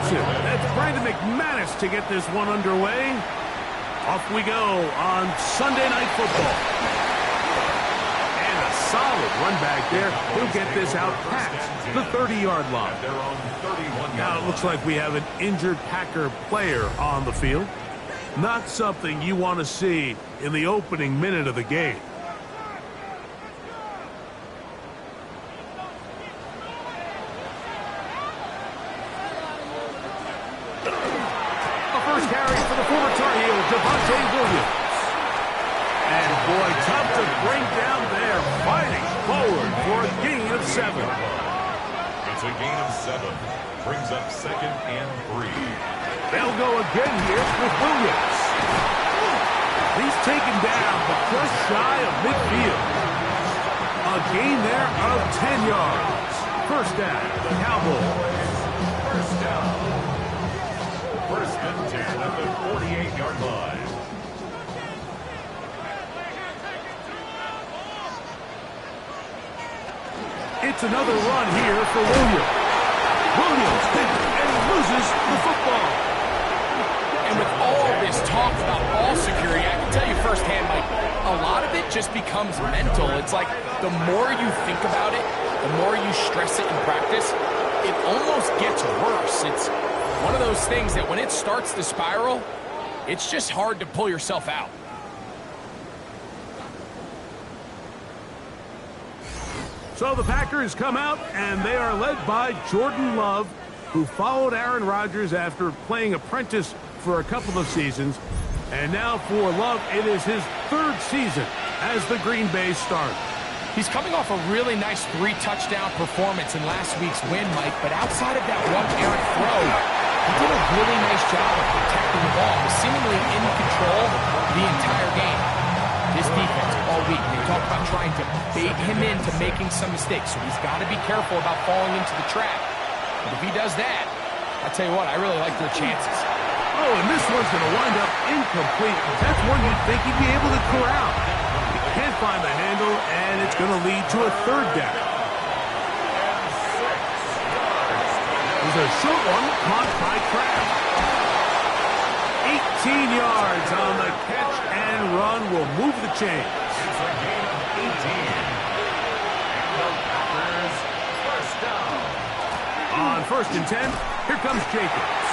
interception. That's Brandon McManus to get this one underway. Off we go on Sunday Night Football. And a solid run back there. He'll get this out past the 30-yard line. Now it looks like we have an injured Packer player on the field. Not something you want to see in the opening minute of the game. The first carry for the former Tar Heel, Devontae Williams. And boy, tough to bring down there, fighting forward for a gain of 7. It's a gain of 7. Brings up 2nd and 3. They'll go again here with Williams. He's taken down, but just shy of midfield. A gain there of 10 yards. First down, the Cowboys. First down. First and 10 at the 48-yard line. It's another run here for Williams. Williams and he loses the football. And with all this talk about ball security, I can tell you firsthand, Mike, a lot of it just becomes mental. It's like the more you think about it, the more you stress it in practice, it almost gets worse. It's one of those things that when it starts to spiral, it's just hard to pull yourself out. So the Packers come out, and they are led by Jordan Love, who followed Aaron Rodgers after playing apprentice for a couple of seasons. And now for Love, it is his 3rd season as the Green Bay starter. He's coming off a really nice 3-touchdown performance in last week's win, Mike, but outside of that one errant throw, he did a really nice job of protecting the ball, was seemingly in control the entire game. This defense all week, they talk about trying to bait him into making some mistakes, so he's got to be careful about falling into the trap. But if he does that, I tell you what, I really like their chances. Oh, and this one's going to wind up incomplete. That's one you'd think he'd be able to corral. He can't find the handle, and it's going to lead to a 3rd down. There's a short one caught by Kraft. 18 yards on the catch and run will move the chains. It's a gain of 18. And the Packers first down. On 1st and 10, here comes Jacobs.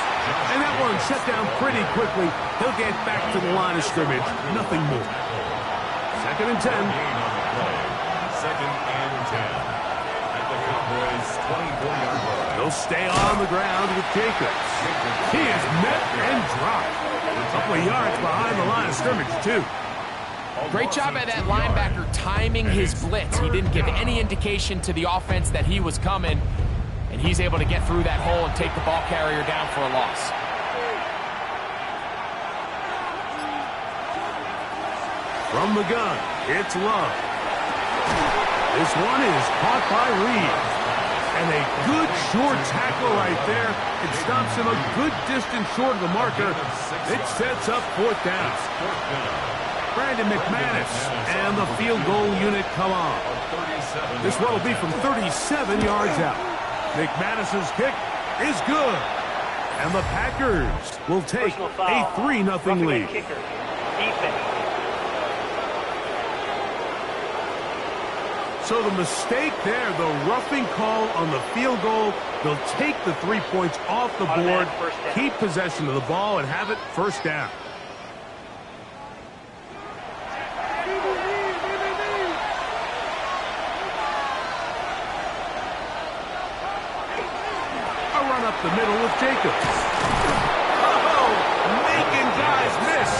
And that one shut down pretty quickly. He'll get back to the line of scrimmage. Nothing more. 2nd and 10. Second and 10. At the Cowboys' 24-yard line. He'll stay on the ground with Jacobs. He is met and dropped. A couple of yards behind the line of scrimmage, too. Great job by that linebacker timing his blitz. He didn't give any indication to the offense that he was coming, and he's able to get through that hole and take the ball carrier down for a loss. From the gun, it's Love. This one is caught by Reed. And a good short tackle right there. It stops him a good distance short of the marker. It sets up 4th down. Brandon McManus and the field goal unit come on. This one will be from 37 yards out. McManus's kick is good. And the Packers will take a 3-0 lead. So the mistake there, the roughing call on the field goal, they'll take the 3 points off the board, keep possession of the ball, and have it 1st down. A run up the middle with Jacobs. Oh, making guys miss,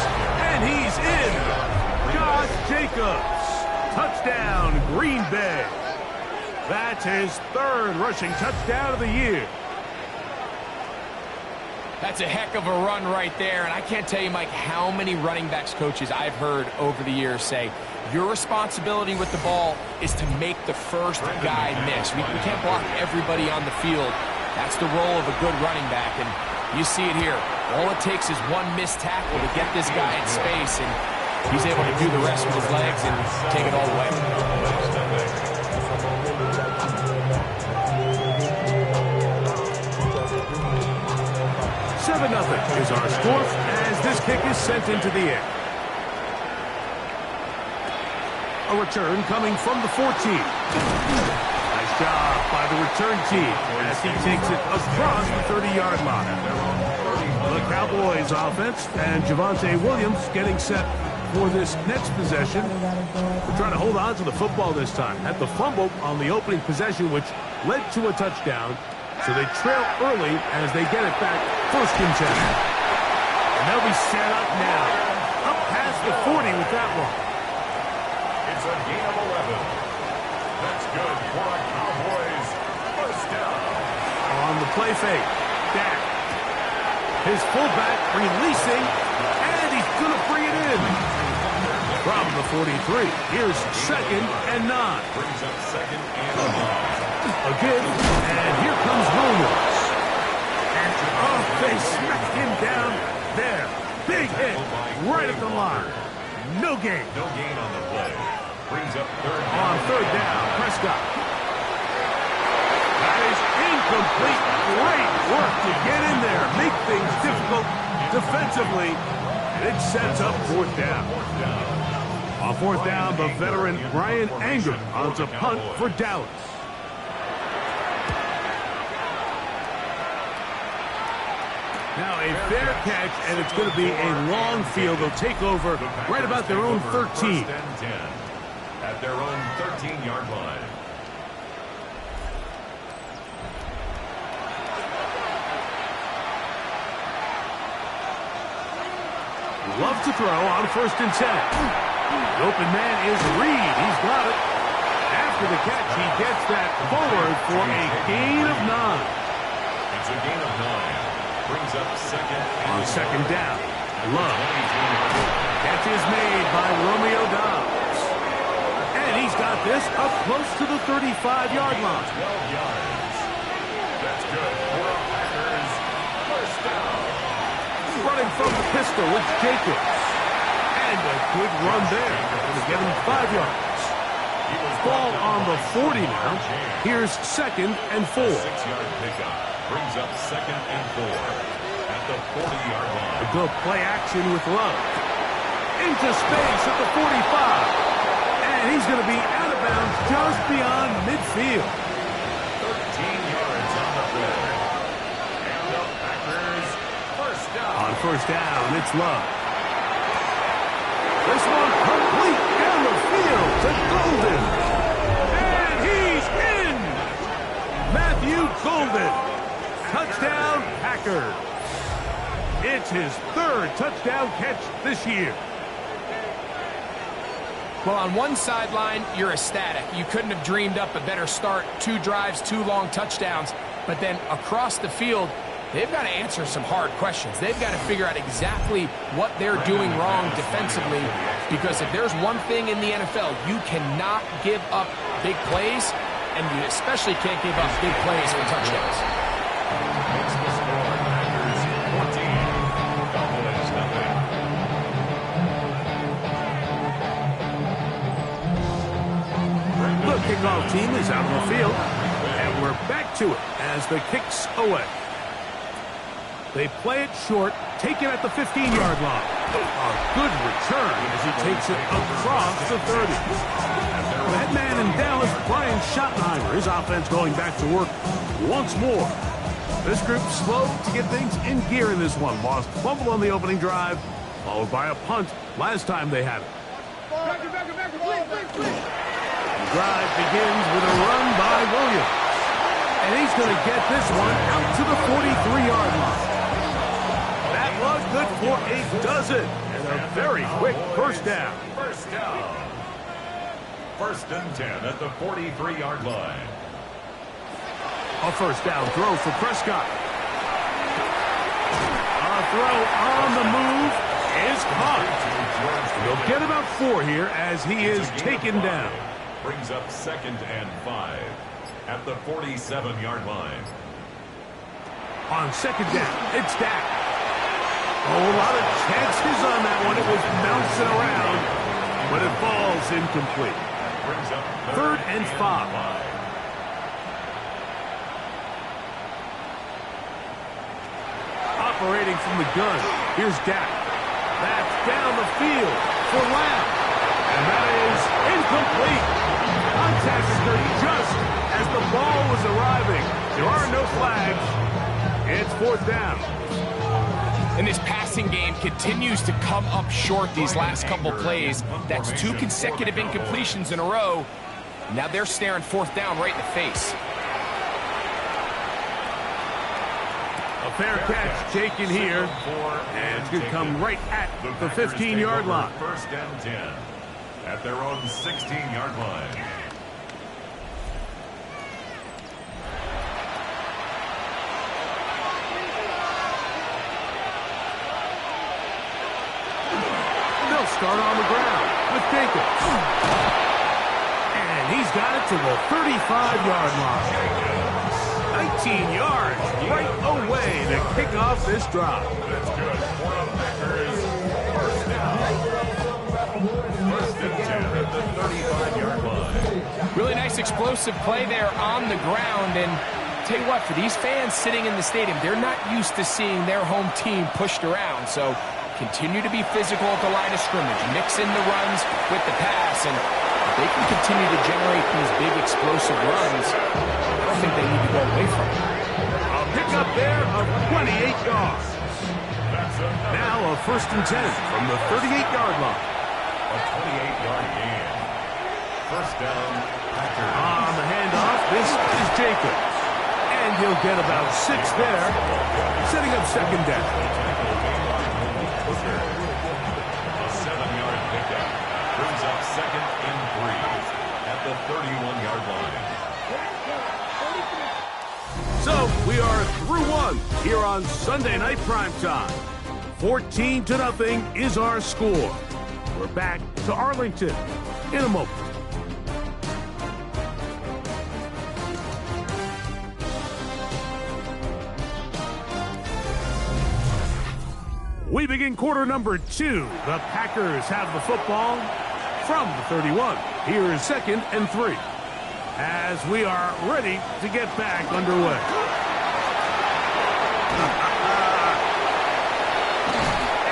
and he's in. Josh Jacobs. Touchdown, Green Bay. That's his 3rd rushing touchdown of the year. That's a heck of a run right there, and I can't tell you, Mike, how many running backs coaches I've heard over the years say, your responsibility with the ball is to make the first guy miss. We can't block everybody on the field. That's the role of a good running back, and you see it here. All it takes is one missed tackle to get this guy in space, and he's able to do the rest with his legs and take it all away. sent into the air. A return coming from the 14. Nice job by the return team as he takes it across the 30-yard line. The Cowboys offense and Javonte Williams getting set for this next possession. They're trying to hold on to the football this time. Had the fumble on the opening possession, which led to a touchdown. So they trail early as they get it back, 1st and 10. And they'll be set up now. Up past the 40 with that one. It's a gain of 11. That's good for a Cowboys 1st down. On the play fake, Dak. His fullback releasing, and he's going to bring it in. From the 43, here's 2nd and 9. Brings up 2nd and 9. Again, and here comes Williams. And, oh, they smacked him down there. Big hit right at the line. No gain. No gain on the play. Brings up 3rd down. On 3rd down, Prescott. That is incomplete. Great work to get in there. Make things difficult defensively. It sets up 4th down. On 4th down, the veteran Brian Anger on to punt for Dallas. Now a fair catch, and it's going to be a long field. They'll take over right about their own 13. 1st and 10 at their own 13-yard line. Love to throw on 1st and 10. The open man is Reed. He's got it. After the catch, he gets that forward for a gain of 9. It's a gain of 9. Brings up 2nd On and 2nd down, Love. Catch is made by Romeo Dobbs. And he's got this up close to the 35-yard line. 12 yards. That's good for a Packers 1st down. Running from the pistol, it's Jacobs. And a good run there. Going to get him 5 yards. Ball on the 40 now. Here's 2nd and 4. 6-yard pickup. Brings up 2nd and 4 at the 40-yard line. A good play action with Love. Into space at the 45. And he's going to be out of bounds just beyond midfield. 13 yards on the play. And the Packers 1st down. On 1st down, it's Love. This one complete down the field to Golden. And he's in. Matthew Golden. Touchdown, Packers. It's his 3rd touchdown catch this year. Well, on one sideline, you're ecstatic. You couldn't have dreamed up a better start. 2 drives, 2 long touchdowns. But then across the field, they've got to answer some hard questions. They've got to figure out exactly what they're doing wrong defensively. Because if there's one thing in the NFL, you cannot give up big plays, and you especially can't give up big plays for touchdowns. Makes the score Packers 14. Cowboys nothing. The kickoff team is out on the field, and we're back to it as the kick's away. They play it short, take it at the 15-yard line. A good return as he takes it across the 30. The head man in Dallas, Brian Schottenheimer, his offense going back to work once more. This group slow to get things in gear in this one. Lost fumble on the opening drive, followed by a punt last time they had it. The drive begins with a run by Williams. And he's going to get this one out to the 43-yard line. That was good for a dozen. And a very quick 1st down. 1st down. 1st and 10 at the 43-yard line. A 1st down throw for Prescott. A throw on the move is caught. They'll get about 4 here as he is taken down. Brings up 2nd and 5 at the 47-yard line. On 2nd down, it's Dak. Oh, a lot of chances on that one. It was bouncing around, but it falls incomplete. Brings up 3rd and 5. Operating from the gun, here's Dak. That's down the field for Lamb. And that is incomplete. Contact occurred just as the ball was arriving. There are no flags. It's 4th down. And this passing game continues to come up short these last couple plays. That's 2 consecutive incompletions in a row. Now they're staring 4th down right in the face. A fair catch taken here. And it's going to come right at the 15-yard line. 1st and 10 at their own 16-yard line. Start on the ground with Jacobs. And he's got it to the 35-yard line. 19 yards right away to kick off this drive. That's good for the Packers. 1st down. 1st and 10 at the 35-yard line. Really nice explosive play there on the ground. And tell you what, for these fans sitting in the stadium, they're not used to seeing their home team pushed around. So continue to be physical at the line of scrimmage. Mix in the runs with the pass, and if they can continue to generate these big explosive runs, I don't think they need to go away from it. A pickup there of 28 yards. Now a 1st and 10 from the 38-yard line. A 28-yard gain. 1st down, Packers. On the handoff, this is Jacobs. And he'll get about 6 there, setting up 2nd down. A 7-yard pickup brings up 2nd and 3 at the 31-yard line. So we are through 1 here on Sunday Night Primetime. 14-0 is our score. We're back to Arlington in a moment. We begin quarter number 2. The Packers have the football from the 31. Here is 2nd and 3 as we are ready to get back underway.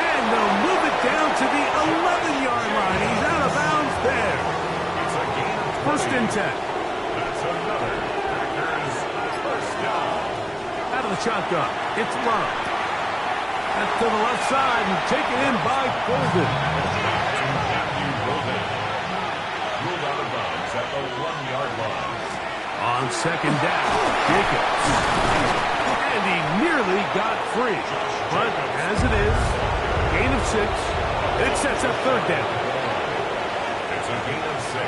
And they'll move it down to the 11-yard line. He's out of bounds there. It's a gain of 1st and 10. That's another Packers 1st down. Out of the shotgun. It's Love. That's to the left side and taken in by Golden. Matthew Golden ruled out of bounds at the 1-yard line. On 2nd down, Jacobs. And he nearly got free. But as it is, gain of 6. It sets up 3rd down. It's a gain of 6.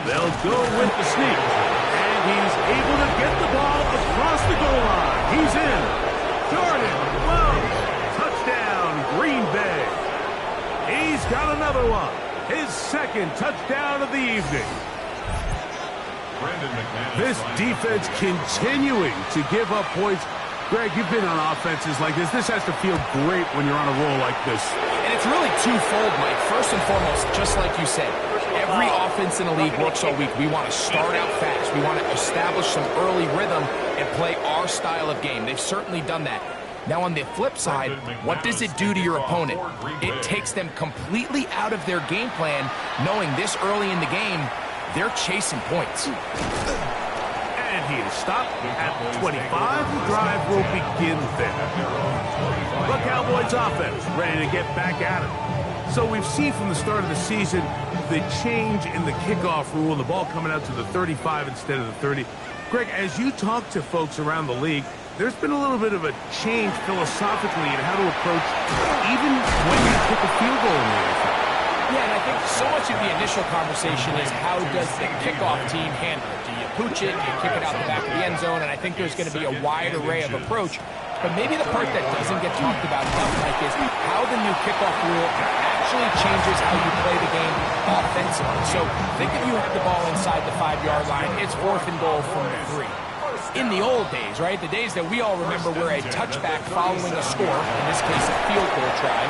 They'll go with the sneak. And he's able to get the ball across the goal line. He's in. Jordan Love. Touchdown, Green Bay. He's got another one. His 2nd touchdown of the evening. This defense continuing to give up points. Greg, you've been on offenses like this. This has to feel great when you're on a roll like this. And it's really twofold, Mike. First and foremost, just like you said, every offense in the league works all week. We want to start out fast. We want to establish some early rhythm and play our style of game. They've certainly done that. Now, on the flip side, what does it do to your opponent? It takes them completely out of their game plan, knowing this early in the game, they're chasing points. And he is stopped at 25. The drive will begin there. The Cowboys offense ready to get back at it. So we've seen from the start of the season the change in the kickoff rule, the ball coming out to the 35 instead of the 30. Greg, as you talk to folks around the league, there's been a little bit of a change philosophically in how to approach even when you kick a field goal in the NFL. Yeah, and I think so much of the initial conversation is how does the kickoff team handle it? Do you pooch it? Do you kick it out the back of the end zone? And I think there's going to be a wide array of approach. But maybe the part that doesn't get talked about enough, Mike, is how the new kickoff rule actually changes how you play the game offensively. So think if you have the ball inside the 5-yard line, it's 4th and goal from the 3. In the old days, right, the days that we all remember were a touchback following a score, in this case a field goal try,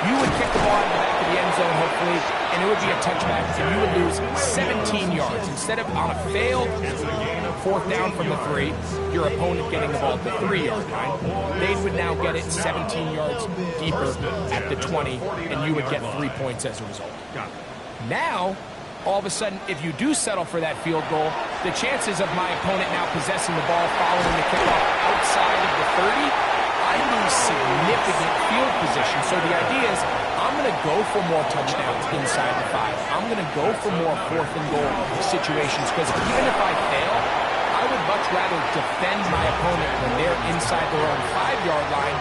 you would kick the ball out of the back of the end zone, hopefully, and it would be a touchback, and you would lose 17 yards. Instead of on a failed fourth down from the 3, your opponent getting the ball at the 3-yard line, they would now get it 17 yards deeper at the 20, and you would get 3 points as a result. Now, all of a sudden, if you do settle for that field goal, the chances of my opponent now possessing the ball following the kickoff outside of the 30, I lose significant field position. So the idea is I'm going to go for more touchdowns inside the 5. I'm going to go for more fourth and goal situations because even if I fail, I would much rather defend my opponent when they're inside their own 5-yard line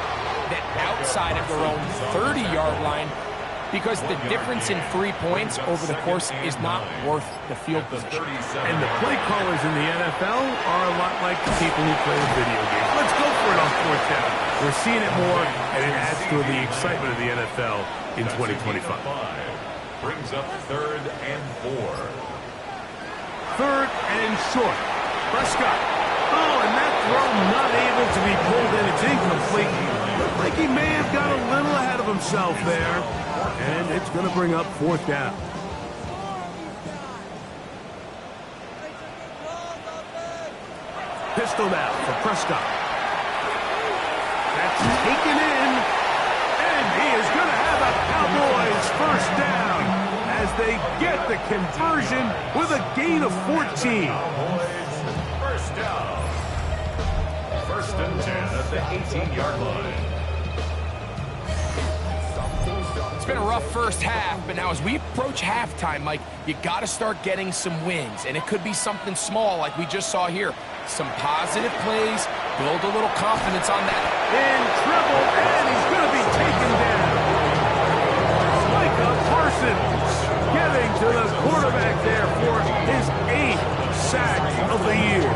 than outside of their own 30-yard line, because the difference in 3 points over the course is not worth the field position. And the play callers in the NFL are a lot like the people who play the video games. Let's go for it on fourth down. We're seeing it more, and it adds to the excitement of the NFL in 2025. Brings up 3rd and 4. 3rd and short. Prescott. Oh, and that throw not able to be pulled in. It's incomplete. Looked like he may have got a little ahead of himself there. And it's going to bring up 4th down. Pistol now for Prescott. That's taken in. And he is going to have a Cowboys first down as they get the conversion with a gain of 14. First down. 1st and 10 at the 18-yard line. It's been a rough first half, but now as we approach halftime, Mike, you got to start getting some wins, and it could be something small like we just saw here. Some positive plays, build a little confidence on that. In trouble, and he's going to be taken down. Micah Parsons getting to the quarterback there for his 8th sack of the year.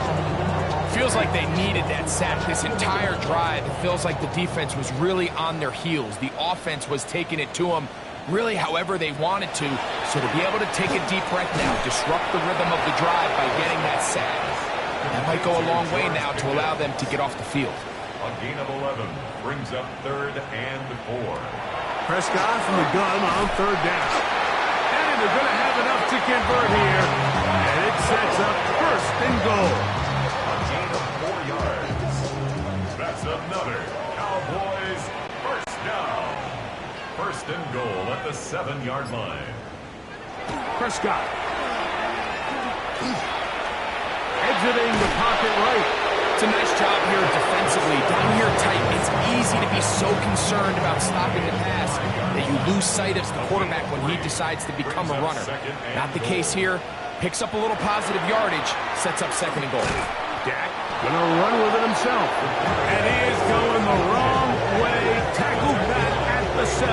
Feels like they needed that sack this entire drive. It feels like the defense was really on their heels. The offense was taking it to them really however they wanted to. So to be able to take a deep breath now, disrupt the rhythm of the drive by getting that sack, that might go a long way now to allow them to get off the field. A gain of 11 brings up 3rd and 4. Prescott from the gun on 3rd down. And they're going to have enough to convert here. And it sets up 1st and goal. That's another Cowboys first down. 1st and goal at the 7-yard line. Prescott. Exiting the pocket right. It's a nice job here defensively. Down here tight, it's easy to be so concerned about stopping the pass that you lose sight of the quarterback when he decides to become a runner. Not the case here. Picks up a little positive yardage, sets up 2nd and goal. Dak gonna run with it himself. And he is going the wrong way. Tackled back at the 7.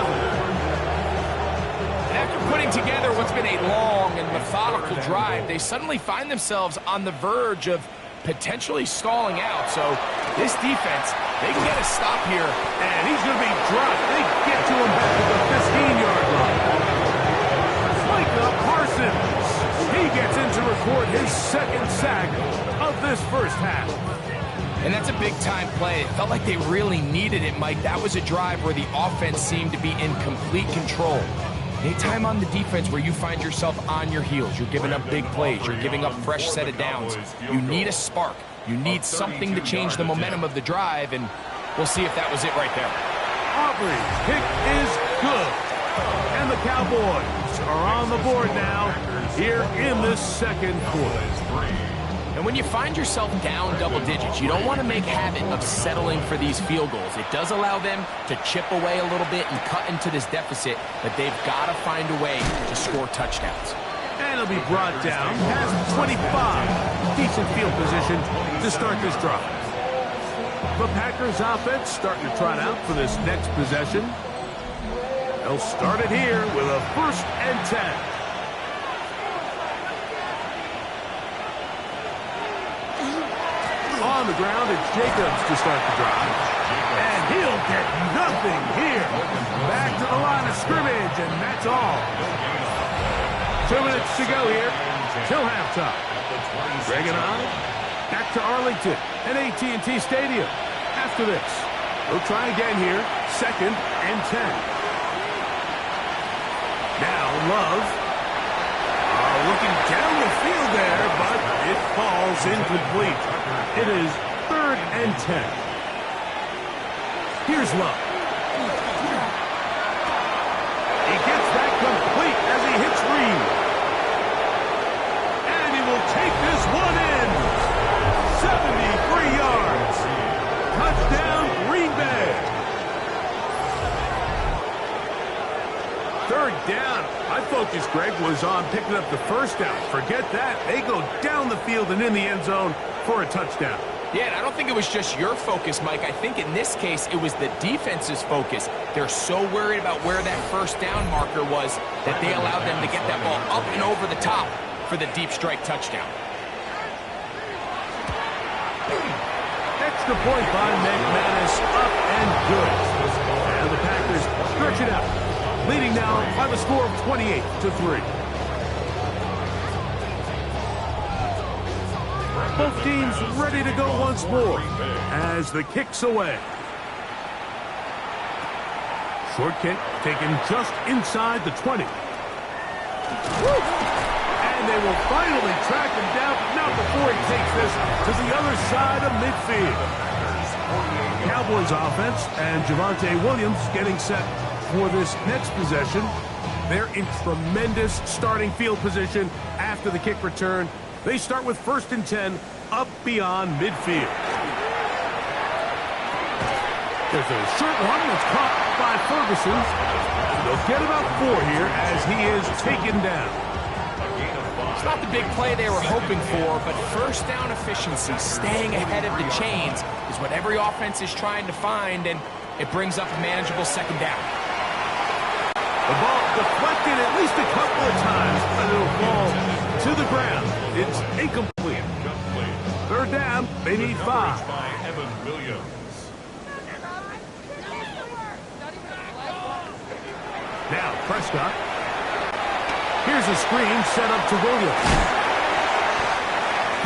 And after putting together what's been a long and methodical drive, they suddenly find themselves on the verge of potentially stalling out. So this defense, they can get a stop here. And he's gonna be dropped. They get to him back at the 15-yard line. Micah Parsons. He gets in to record his 2nd sack of this first half. And that's a big-time play. It felt like they really needed it, Mike. That was a drive where the offense seemed to be in complete control. Anytime on the defense where you find yourself on your heels, you're giving up big plays, you're giving up fresh set of downs, you need a spark. You need something to change the momentum of the drive, and we'll see if that was it right there. Aubrey's kick is good. And the Cowboys are on the board now here in the 2nd quarter. And when you find yourself down double digits, you don't want to make habit of settling for these field goals. It does allow them to chip away a little bit and cut into this deficit, but they've got to find a way to score touchdowns. And it'll be brought down past 25. Decent field position to start this drive. The Packers offense starting to trot out for this next possession. They'll start it here with a 1st and 10. On the ground, it's Jacobs to start the drive. And he'll get nothing here. Back to the line of scrimmage, and that's all. 2 minutes to go here till halftime. Reagan on back to Arlington at AT&T Stadium. After this, we'll try again here, 2nd and 10. Now Love. Looking down the field there, but it falls incomplete. It is 3rd and 10. Here's Love. He gets that complete as he hits Reed. And he will take this one in. 73 yards. Touchdown, Green Bay. 3rd down. My focus, Greg, was on picking up the first down. Forget that. They go down the field and in the end zone for a touchdown. Yeah, and I don't think it was just your focus, Mike. I think in this case, it was the defense's focus. They're so worried about where that first down marker was that they allowed them to get that ball up and over the top for the deep strike touchdown. Extra point by McManus, up and good. And the Packers stretch it out, leading now by the score of 28-3. Both teams ready to go once more as the kick's away. Short kick taken just inside the 20. And they will finally track him down, but not before he takes this to the other side of midfield. Cowboys offense and Javonte Williams getting set for this next possession. They're in tremendous starting field position after the kick return. They start with 1st and 10 up beyond midfield. There's a short one that's caught by Ferguson. They'll get about 4 here as he is taken down. It's not the big play they were hoping for, but first down efficiency, staying ahead of the chains, is what every offense is trying to find, and it brings up a manageable 2nd down. The ball deflected at least a couple of times, but it'll fall to the ground. It's incomplete. 3rd down, they need 5. Now Prescott. Here's a screen set up to Williams.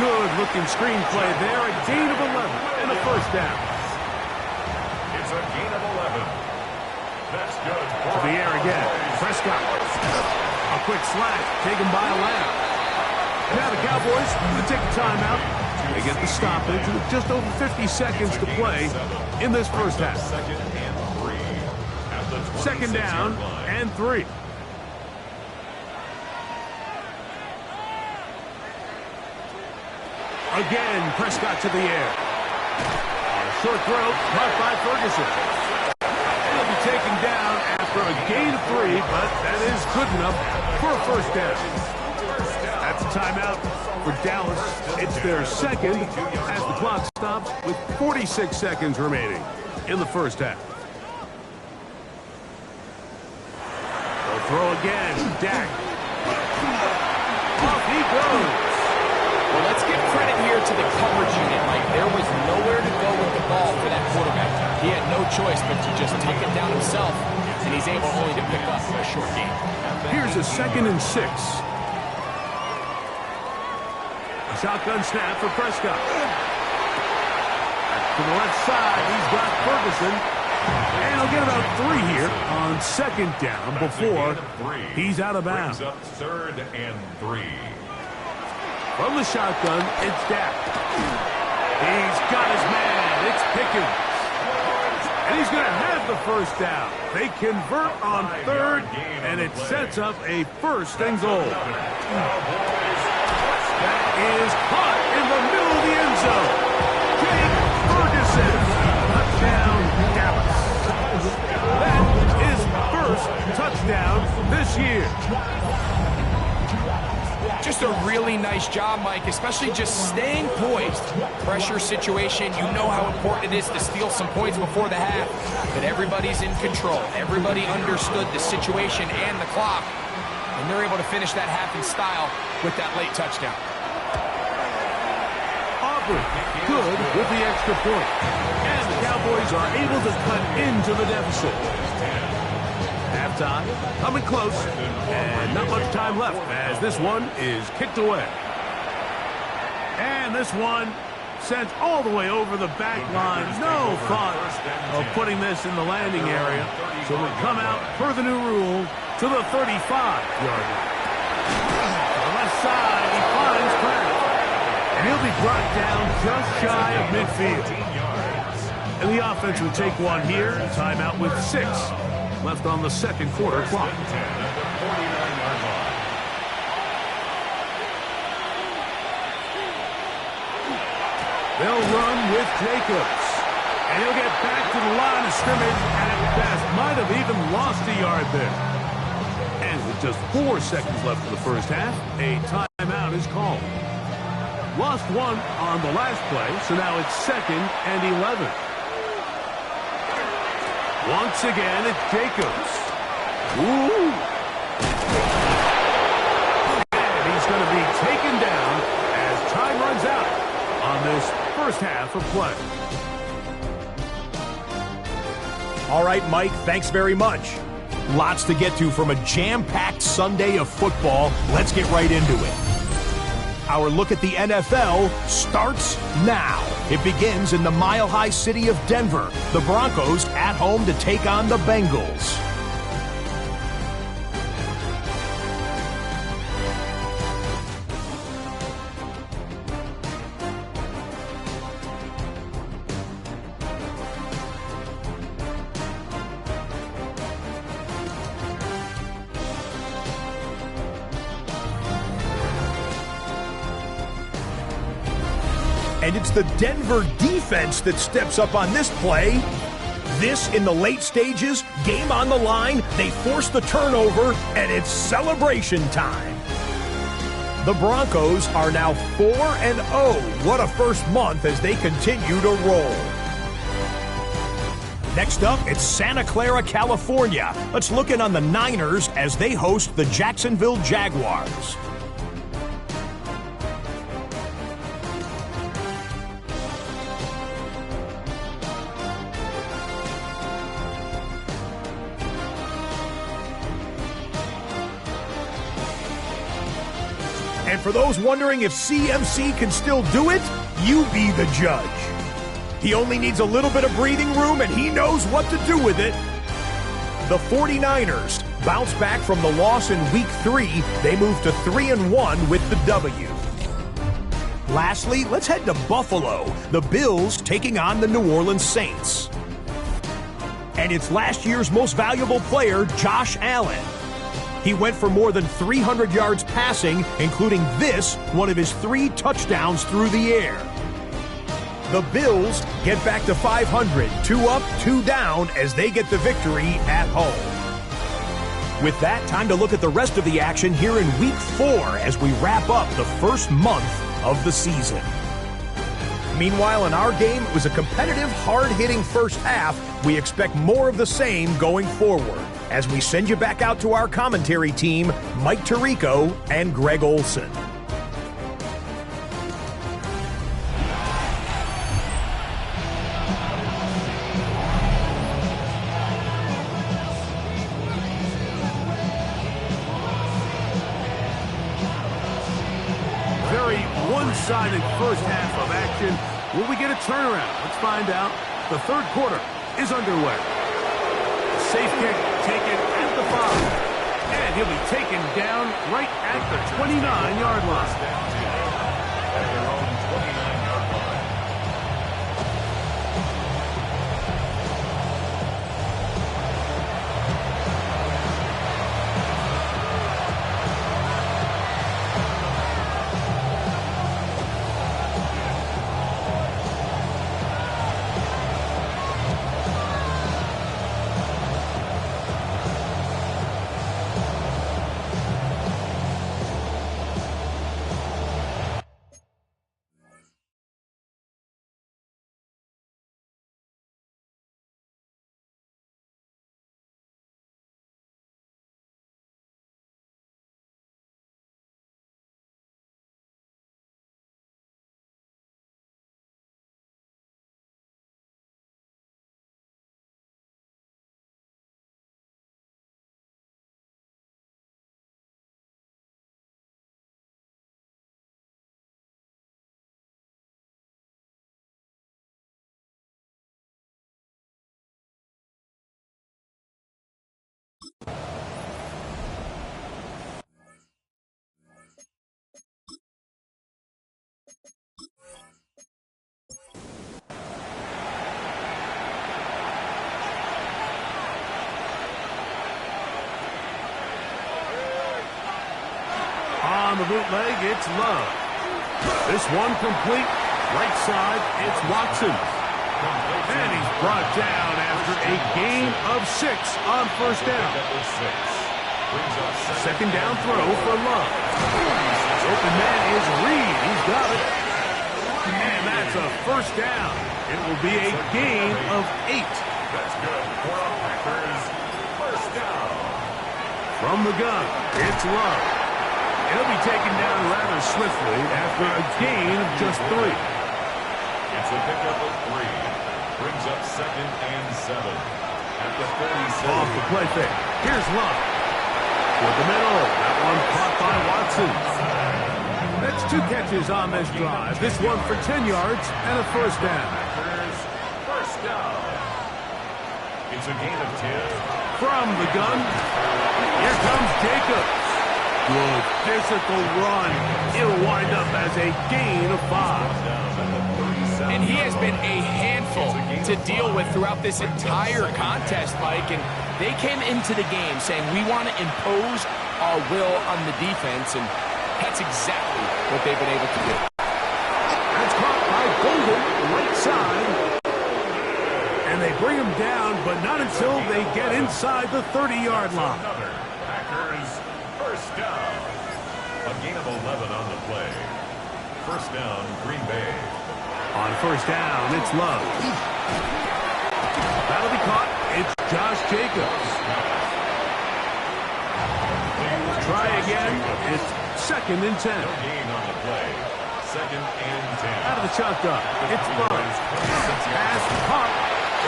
Good-looking screen play there. A gain of 11 and a 1st down. It's a gain of 11. That's good. To the air again. Prescott. A quick slash taken by Lamb. Now the Cowboys going to take a timeout. They get the stoppage with just over 50 seconds to play in this first half. 2nd down and 3. Again, Prescott to the air. A short throw caught by Ferguson. He'll be taken down after a gain of 3, but that is good enough for a 1st down. That's a timeout for Dallas. It's their 2nd as the clock stops with 46 seconds remaining in the first half. They'll throw again. Dak. Off he goes. Well, let's give credit here to the coverage unit, Mike. There was nowhere to go with the ball for that quarterback. He had no choice but to just tuck it down himself, and he's able only to pick up a short gain. Here's a 2nd and 6. A shotgun snap for Prescott. To the left side, he's got Ferguson. And he'll get about 3 here on 2nd down before he's out of bounds. 3rd and 3. From the shotgun, it's Dak. He's got his man. It's Pickens. And he's going to have the 1st down. They convert on 3rd, and it sets up a 1st and goal. That is caught in the middle of the end zone. Jake Ferguson. Touchdown, Dallas. That is 1st touchdown this year. Just a really nice job, Mike, especially just staying poised. Pressure situation, you know how important it is to steal some points before the half, but everybody's in control. Everybody understood the situation and the clock, and they're able to finish that half in style with that late touchdown. Aubrey, good with the extra point. And the Cowboys are able to cut into the deficit. Halftime, coming close, and not much time left as this one is kicked away. And this one sent all the way over the back line. No thought of putting this in the landing area. So we'll come out per the new rule to the 35-yard line. To the left side, he finds Kraft. And he'll be brought down just shy of midfield. And the offense would take one here. Timeout with 6 left on the second quarter clock. They'll run with Jacobs. And he'll get back to the line of scrimmage, and at best might have even lost a yard there. And with just 4 seconds left in the first half, a timeout is called. Lost one on the last play, so now it's 2nd and 11. Once again, it's Jacobs. Ooh. And he's going to be taken down as time runs out on this first half of play. All right, Mike, thanks very much. Lots to get to from a jam-packed Sunday of football. Let's get right into it. Our look at the NFL starts now. It begins in the mile-high city of Denver. The Broncos at home to take on the Bengals. And it's the Denver defense that steps up on this play. This in the late stages, game on the line, they force the turnover, and it's celebration time. The Broncos are now 4-0. What a first month as they continue to roll. Next up, it's Santa Clara, California. Let's look in on the Niners as they host the Jacksonville Jaguars. And for those wondering if CMC can still do it, you be the judge. He only needs a little bit of breathing room, and he knows what to do with it. The 49ers bounce back from the loss in Week 3. They move to 3-1 with the W. Lastly, let's head to Buffalo. The Bills taking on the New Orleans Saints. And it's last year's most valuable player, Josh Allen. He went for more than 300 yards passing, including this, one of his 3 touchdowns through the air. The Bills get back to 500, 2 up, 2 down, as they get the victory at home. With that, time to look at the rest of the action here in Week 4 as we wrap up the first month of the season. Meanwhile, in our game, it was a competitive, hard-hitting first half. We expect more of the same going forward as we send you back out to our commentary team, Mike Tirico and Greg Olson. Very one-sided first half of action. Will we get a turnaround? Let's find out. The third quarter is underway. Safe kick taken at the 5. And he'll be taken down right at the 29-yard line. At their own 29-yard line. On the bootleg, it's Love. This one complete. Right side, it's Watson. And he's brought down after a gain of 6 on first down. Second down throw for Love. Open man is Reed. He's got it. And that's a first down. It will be a gain of 8. That's good for a Packers first down. From the gun, it's Love. He'll be taken down rather swiftly after a gain of just 3. It's a pickup of 3. Brings up 2nd and 7. At the 37. Off the play fake. Here's Love. With the middle. That one caught by Watson. That's 2 catches on this drive. This one for 10 yards and a first down. Packers first down. It's a gain of 10. From the gun, here comes Jacobs. Good physical run. It'll wind up as a gain of 5. And he has been a handful to deal with throughout this entire contest, Mike. And they came into the game saying, we want to impose our will on the defense, and that's exactly what they've been able to do. That's caught by Golden, right side. And they bring him down, but not until they get inside the 30-yard line. Packers first down. A gain of 11 on the play. First down, Green Bay. On first down, it's Love. That'll be caught. It's Josh Jacobs. Try again. It's 2nd and 10. No gain on the play. 2nd and 10. Out of the shotgun. It's Love. Pass caught.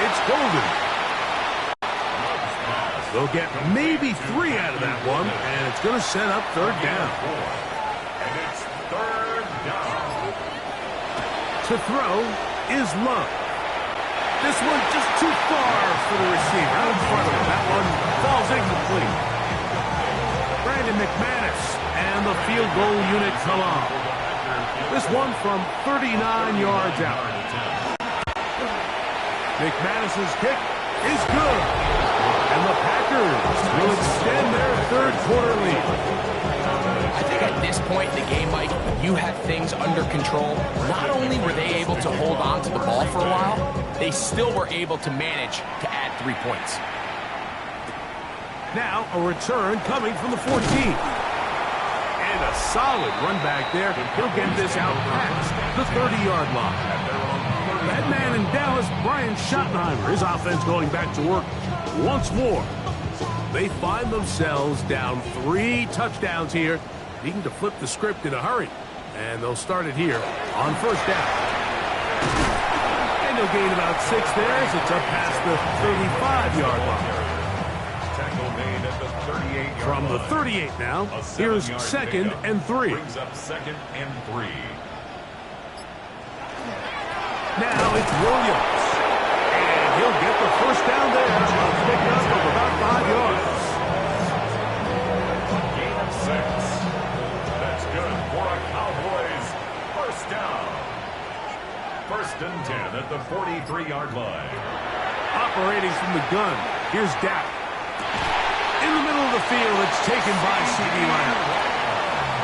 It's Golden. They'll get maybe 3 out of that one, and it's going to set up 3rd down. And it's 3rd down. To throw is Love. This one just too far for the receiver. Out in front of him. That one falls incomplete. Brandon McManus and the field goal unit come on. This one from 39 yards out. McManus's kick is good. And the Packers will extend their 3rd quarter lead. I think at this point in the game, Mike, you have things under control. Not only were they able to hold on to the ball for a while, they still were able to manage to add 3 points. Now a return coming from the 14. And a solid run back there. He'll get this out past the 30-yard line. That man in Dallas, Brian Schottenheimer, his offense going back to work once more. They find themselves down 3 touchdowns here, needing to flip the script in a hurry. And they'll start it here on first down. And they'll gain about 6 there as it's up past the 35-yard line. Tackle made at the 38-yard From the line. 38 now, here's 2nd and 3. Brings up 2nd and 3. Now it's Williams. And he'll get the first down there. A pickup of about 5 yards. Gain of 6. That's good for a Cowboys first down. 1st and 10 at the 43-yard line. Operating from the gun, here's Dak. In the middle of the field, it's taken by C.D. Lamb.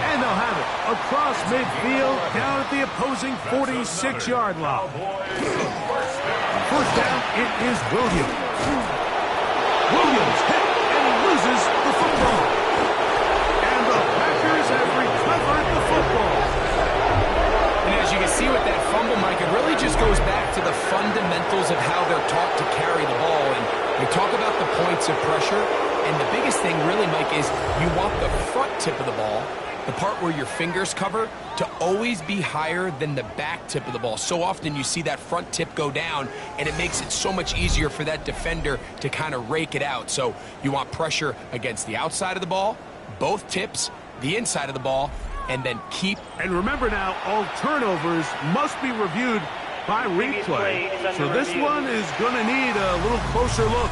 And they'll have it across midfield down at the opposing 46-yard line. First down, it is Williams. Williams hit, and he loses the football. And the Packers have recovered the football. And as you can see with that fumble, Mike, it really just goes back to the fundamentals of how they're taught to carry the ball. And we talk about the points of pressure, and the biggest thing really, Mike, is you want the front tip of the ball, the part where your fingers cover, to always be higher than the back tip of the ball. So often you see that front tip go down, and it makes it so much easier for that defender to kind of rake it out. So you want pressure against the outside of the ball, both tips, the inside of the ball, and then keep. And remember now, all turnovers must be reviewed by replay. So this one is going to need a little closer look.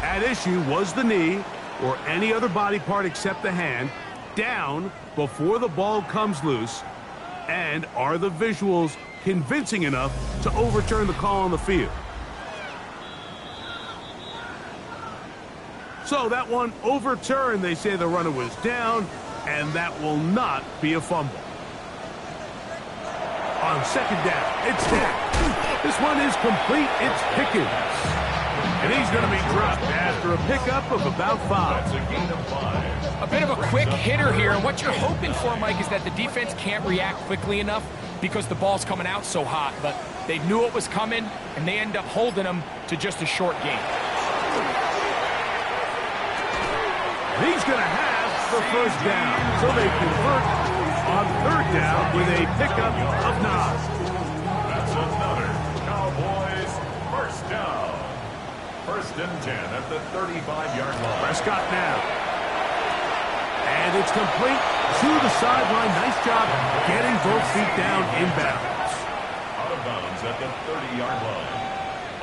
At issue was the knee, or any other body part except the hand, down before the ball comes loose. And are the visuals convincing enough to overturn the call on the field? So that one overturned. They say the runner was down, and that will not be a fumble. On second down, it's down. This one is complete. It's Pickens. And he's going to be dropped after a pickup of about 5. That's a gain of 5. A bit of a quick hitter here, and what you're hoping for, Mike, is that the defense can't react quickly enough because the ball's coming out so hot. But they knew it was coming, and they end up holding them to just a short gain. And he's going to have the first down. So they convert on third down with a pickup of 9. That's another Cowboys first down. First and 10 at the 35-yard line. Prescott now. And it's complete to the sideline. Nice job getting both feet down inbounds. Out of bounds at the 30-yard line.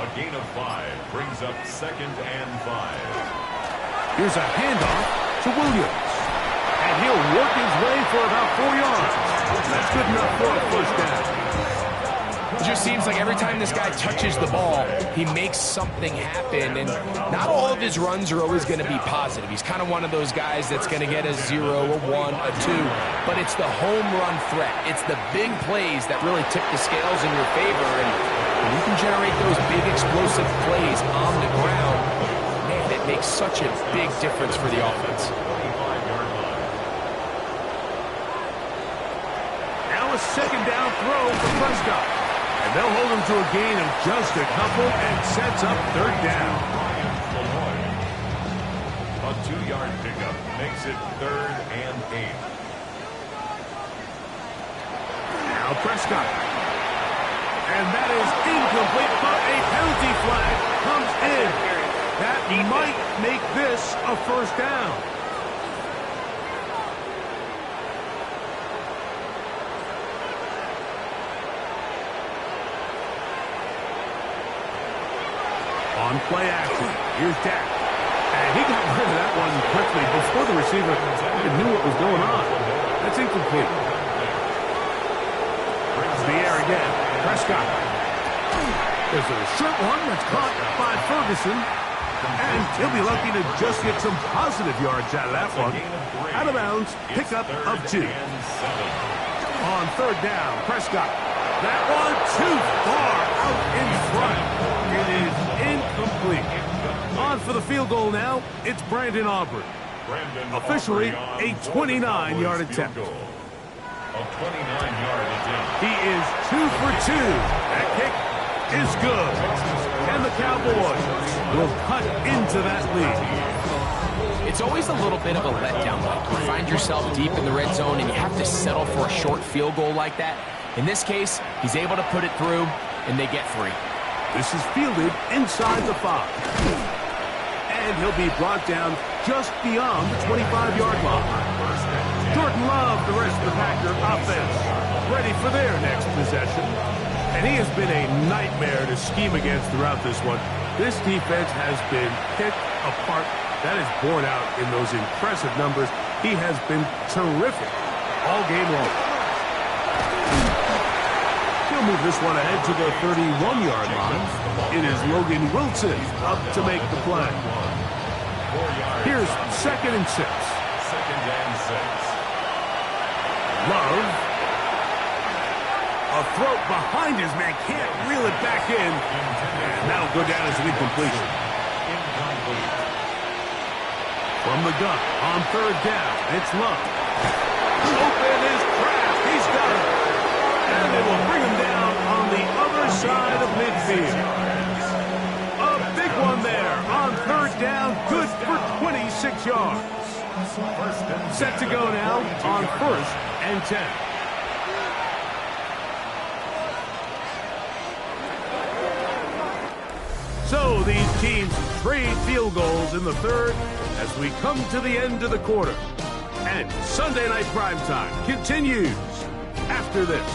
A gain of 5 brings up second and 5. Here's a handoff to Williams. And he'll work his way for about 4 yards. That's good enough for a first down. It just seems like every time this guy touches the ball, he makes something happen. And not all of his runs are always going to be positive. He's kind of one of those guys that's going to get a 0, a 1, a 2. But it's the home run threat. It's the big plays that really tip the scales in your favor. And when you can generate those big explosive plays on the ground, man, it makes such a big difference for the offense. Now a second down throw for Prescott. And they'll hold him to a gain of just a couple and sets up third down. A 2-yard pickup makes it 3rd and 8. Now Prescott. And that is incomplete, but a penalty flag comes in. That might make this a first down. On play action, here's Dak. And he got rid of that one quickly before the receiver even knew what was going on. That's incomplete. Brings the air again. Prescott. There's a short one that's caught by Ferguson. And he'll be lucky to just get some positive yards out of that one. Out of bounds, pickup of 2. On third down, Prescott. That one too far out in front. It is incomplete. On for the field goal now, it's Brandon Aubrey. Officially a 29-yard attempt. A 29-yard attempt. He is 2 for 2. That kick is good. And the Cowboys will cut into that lead. It's always a little bit of a letdown. Like you find yourself deep in the red zone and you have to settle for a short field goal like that. In this case, he's able to put it through, and they get 3. This is fielded inside the 5. And he'll be brought down just beyond the 25-yard line. Jordan Love, the rest of the Packer offense, ready for their next possession. And he has been a nightmare to scheme against throughout this one. This defense has been picked apart. That is borne out in those impressive numbers. He has been terrific all game long. He'll move this one ahead to the 31-yard line. It is Logan Wilson up to make the play. Here's 2nd and 6. 2nd and 6. Love. A throw behind his man. Can't reel it back in. And that'll go down as an incompletion. Incomplete. From the gun on third down, it's Love. Open is Kraft. He's got it. And they will bring him down on the other side of midfield. A big one there on third down. Good for 26 yards. Set to go now on 1st and 10. So these teams trade field goals in the third as we come to the end of the quarter. And Sunday Night Primetime continues after this.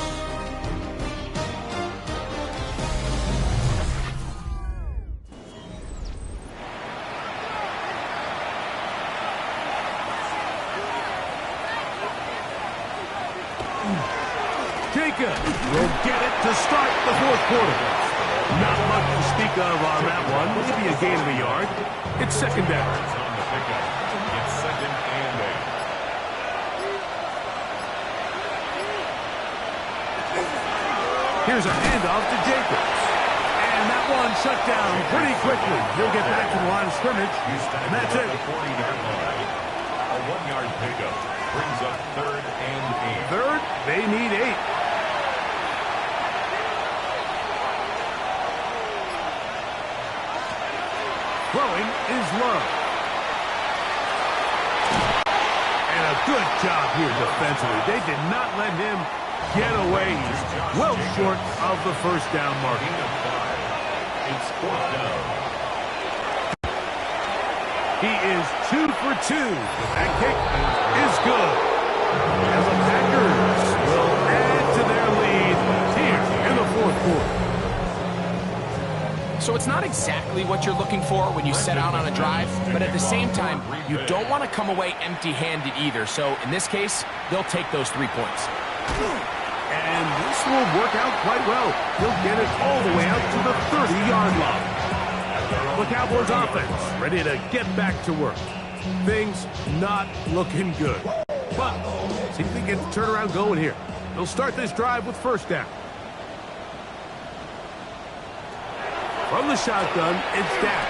Jacobs will get it to start the fourth quarter. Not much to speak of on that one. Maybe a gain of a yard. It's second down. On the pickup. It's second and 8. Here's a handoff to Jacobs. And that one shut down pretty quickly. He'll get back to the line of scrimmage, and that's it. The 40-yard line. A 1-yard pickup brings up third and 8. Third, they need 8. Throwing is Love. And a good job here defensively. They did not let him get away. He's well short of the first down mark. It's fourth down. He is 2 for 2. That kick is good. And the Packers will add to their lead here in the fourth quarter. So it's not exactly what you're looking for when you set out on a drive, but at the same time, you don't want to come away empty-handed either. So in this case, they'll take those 3 points. And this will work out quite well. He'll get it all the way out to the 30-yard line. The Cowboys offense ready to get back to work. Things not looking good. But see if they get the turnaround going here. They'll start this drive with first down. From the shotgun, it's Dak.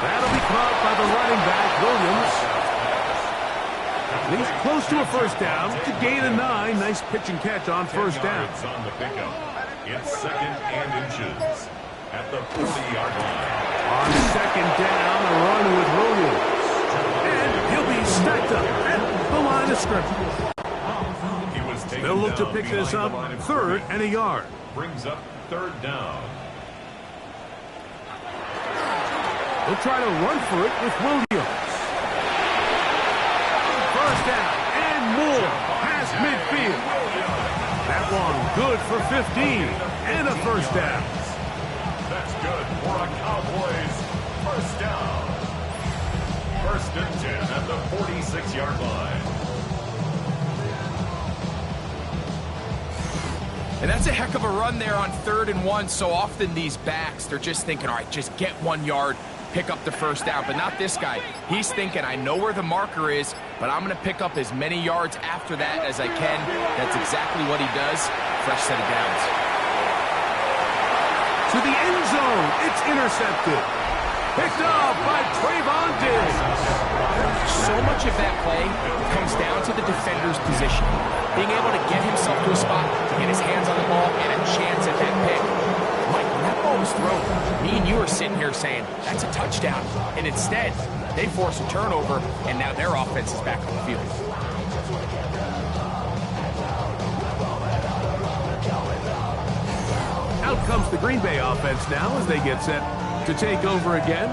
That'll be caught by the running back, Williams. And he's close to a first down to gain a 9. Nice pitch and catch on first down. On the pickup. It's second and inches at the 40-yard line. On second down, a run with Williams. And he'll be stacked up at the line of scrimmage. He was taken They'll look to down pick this up behind the line of third scrimmage. and a yard. Brings up third down. They'll try to run for it with Williams. First down and more past midfield. That one good for 15 and a first down. That's good for a Cowboys first down. First and 10 at the 46-yard line. And that's a heck of a run there on 3rd and 1. So often these backs, they're just thinking, all right, just get 1 yard, pick up the first down. But not this guy. He's thinking, I know where the marker is, but I'm going to pick up as many yards after that as I can. That's exactly what he does. Fresh set of downs. To the end zone, it's intercepted. Picked up by Trayvon Diggs. So much of that play comes down to the defender's position. Being able to get himself to a spot, to get his hands on the ball, and a chance at that pick. Mike, when that ball was thrown, me and you are sitting here saying, that's a touchdown. And instead, they force a turnover, and now their offense is back on the field. Out comes the Green Bay offense now as they get set to take over again.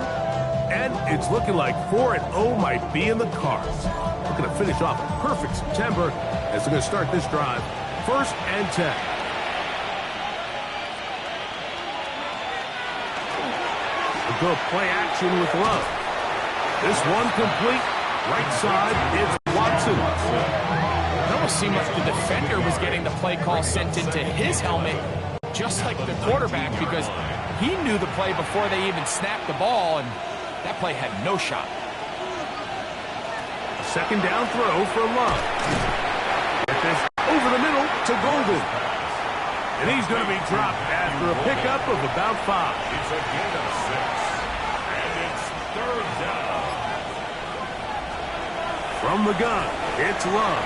And it's looking like 4-0 might be in the cards. Looking to finish off a perfect September as they're going to start this drive. First and 10. We'll go play action with Love. This one complete. Right side, it's Watson. It almost seemed like the defender was getting the play call sent into his helmet, just like the quarterback, because he knew the play before they even snapped the ball, and that play had no shot. Second down throw for Love. Get this over the middle to Golden. And he's going to be dropped after a pickup of about 5. It's a gain of 6. And it's third down. From the gun, it's Love.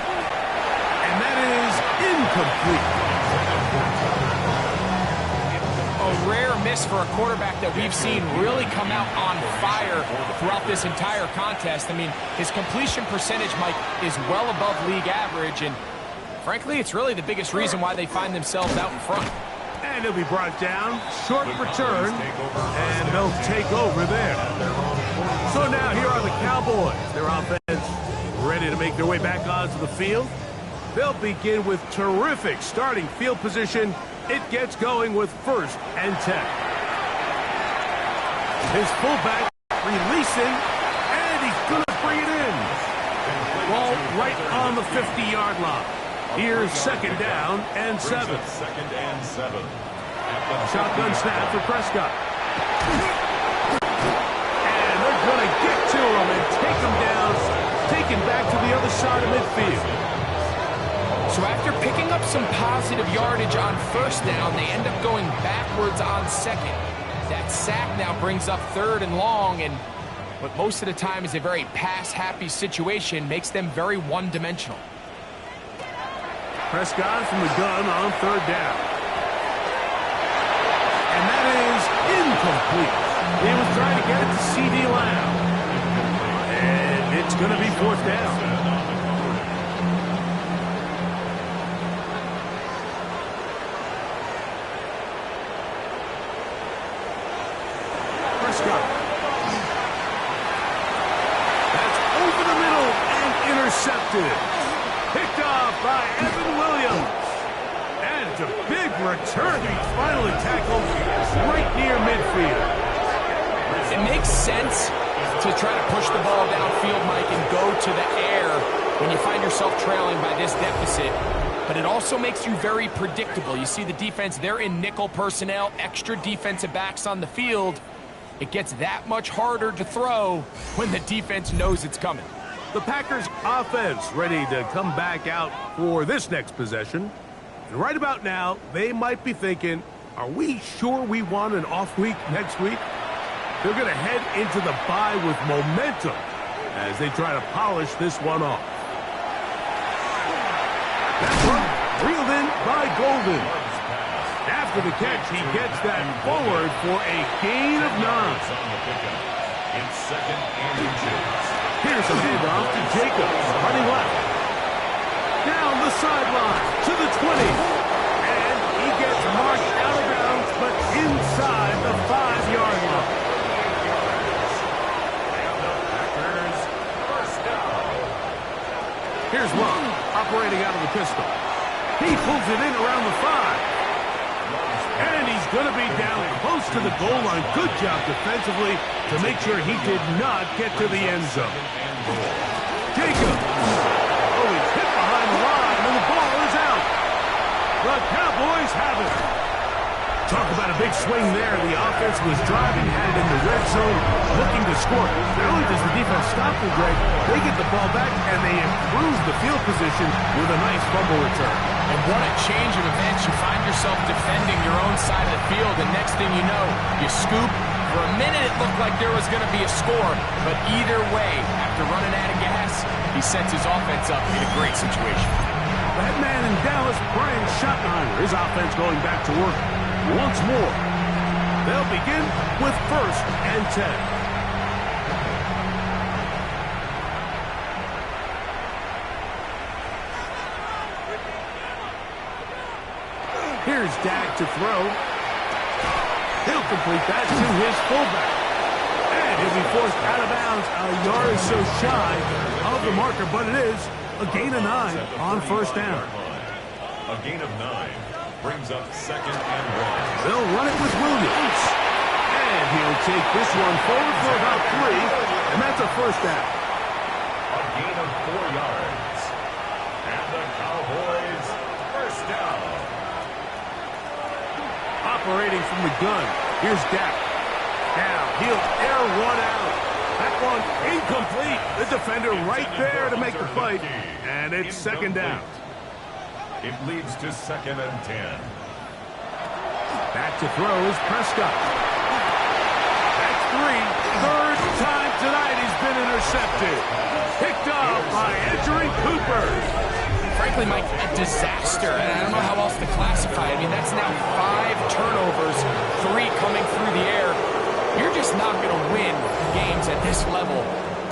And that is incomplete. A rare miss for a quarterback that we've seen really come out on fire throughout this entire contest. I mean, his completion percentage, Mike, is well above league average, and frankly, it's really the biggest reason why they find themselves out in front. And he'll be brought down, short return, and they'll take over there. So now here are the Cowboys. Their offense ready to make their way back onto the field. They'll begin with terrific starting field position. It gets going with first and 10. His fullback releasing, and he's going to bring it in. Ball right on the 50-yard line. Here's second down and 7. Second and 7. Shotgun snap for Prescott. And they're going to get to him and take him down, take him back to the other side of midfield. So after picking up some positive yardage on first down, they end up going backwards on second. That sack now brings up 3rd and long, and what most of the time is a very pass-happy situation makes them very one-dimensional. Prescott from the gun on 3rd down. And that is incomplete. He was trying to get it to C.D. Lamb. And it's going to be 4th down. Prescott. That's over the middle and intercepted. Picked off by Evan Williams. And it's a big return. He finally tackled right near midfield. It makes sense to try to push the ball downfield, Mike, and go to the air when you find yourself trailing by this deficit. But it also makes you very predictable. You see the defense, they're in nickel personnel, extra defensive backs on the field. It gets that much harder to throw when the defense knows it's coming. The Packers offense ready to come back out for this next possession. And right about now, they might be thinking, are we sure we want an off week next week? They're going to head into the bye with momentum as they try to polish this one off. That one reeled in by Golden. After the catch, he gets that forward for a gain of 9. In 2nd and 2. Here's a handoff to Jacobs, running left. Down the sideline to the 20. And he gets marched out of bounds, but inside the 5-yard line. And the Packers first down. Here's Love, operating out of the pistol. He pulls it in around the 5. And he's going to be down close to the goal line. Good job defensively to make sure he did not get to the end zone. Jacob. Oh, he's hit behind the line, and the ball is out. The Cowboys have it. Talk about a big swing there. The offense was driving, had it in the red zone, looking to score. Not only does the defense stop the Greg, they get the ball back, and they improve the field position with a nice fumble return. And what a change of events. You find yourself defending your own side of the field, and next thing you know, you scoop. For a minute, it looked like there was going to be a score, but either way, after running out of gas, he sets his offense up in a great situation. That man in Dallas, Brian Schottenheimer, his offense going back to work once more. They'll begin with 1st and 10. Here's Dak to throw. He'll complete that to his fullback. And he'll be forced out of bounds a yard or so shy of the marker, but it is a gain of 9 on 1st down. A gain of 9 brings up 2nd and 1. They'll run it with Williams. And he'll take this one forward for about 3, and that's a 1st down. A gain of 4 yards. And the Cowboys first down. Operating from the gun. Here's Dak. Now he'll air one out. That one incomplete. The defender right there to make the fight. And it's 2nd down. It leads to 2nd and 10. Back to throw is Prescott. That's 3. 3rd time tonight he's been intercepted. Picked off by Edgerrin Cooper. Frankly, Mike, a disaster. And I don't know how else to classify it. I mean, that's now 5 turnovers, 3 coming through the air. You're just not going to win games at this level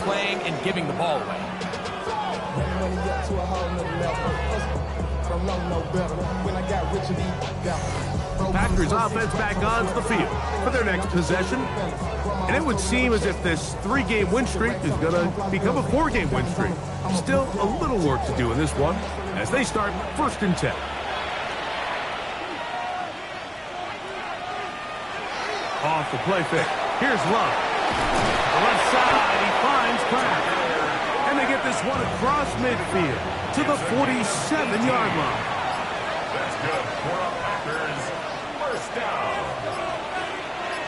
playing and giving the ball away. Packers offense back onto the field for their next possession. And it would seem as if this 3-game win streak is going to become a 4-game win streak. Still a little work to do in this one as they start 1st and 10. Off the play fake. Here's Love. The left side, he finds Kraft. And And they get this one across midfield to the 47-yard line. That's good for a Packers first down.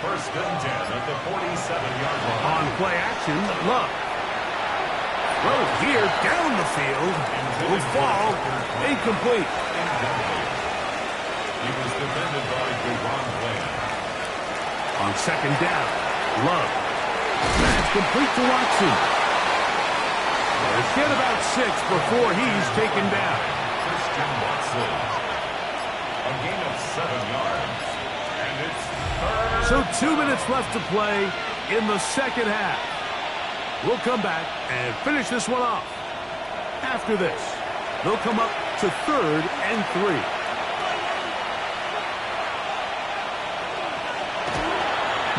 First and 10 at the 47-yard line. On play action, Love. Throw here down the field. Will fall incomplete. He was defended by Deron Bland. On second down, Love. That's complete to Watson. Let's get about 6 before he's taken down. Christian Watson. A gain of 7 yards. And it's third. So 2 minutes left to play in the second half. We'll come back and finish this one off. After this, they'll come up to 3rd and 3.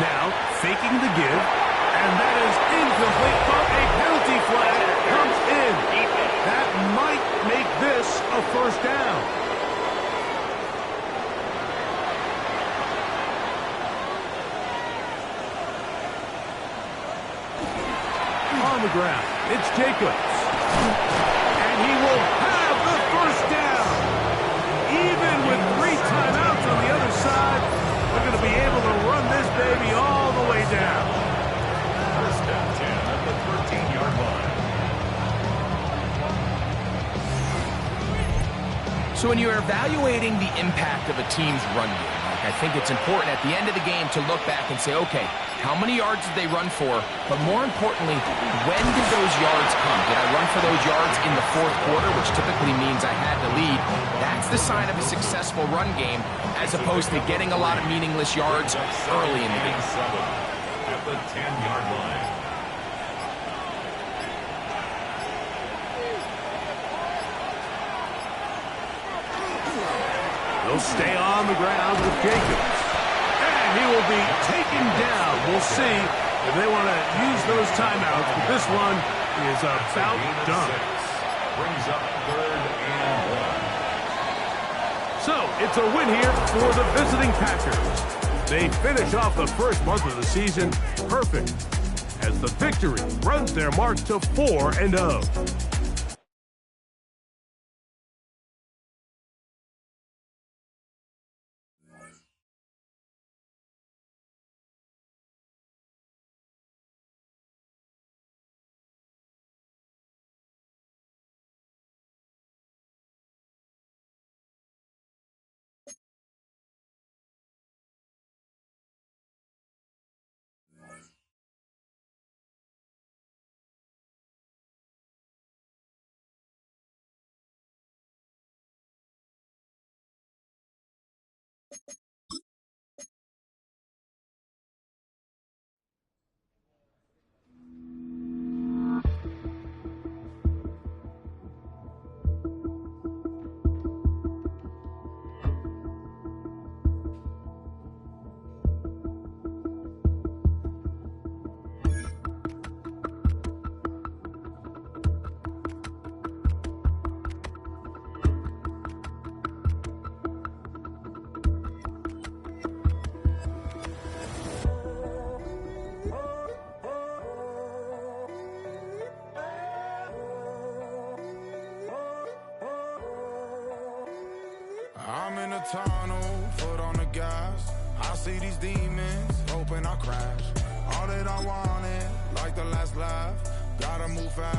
Now, faking the give, and that is incomplete, but a penalty flag comes in. That might make this a first down. On the ground, it's Jacobs. And he will have the first down. Even with 3 timeouts on the other side, they're going to be able to run this baby all the way down. First and 10 at the 13-yard line. So when you're evaluating the impact of a team's run game, I think it's important at the end of the game to look back and say, okay, how many yards did they run for? But more importantly, when did those yards come? Did I run for those yards in the 4th quarter, which typically means I had the lead? That's the sign of a successful run game, as opposed to getting a lot of meaningless yards early in the game. At the 10-yard line. They'll stay on the ground with Jacobs. And he will be taken down. We'll see if they want to use those timeouts, but this one is about done. Brings up 3rd and 1. So, it's a win here for the visiting Packers. They finish off the first month of the season perfect as the victory runs their mark to 4-0. I'm in a tunnel, foot on the gas. I see these demons, hoping I crash. All that I wanted, like the last laugh. Gotta move fast.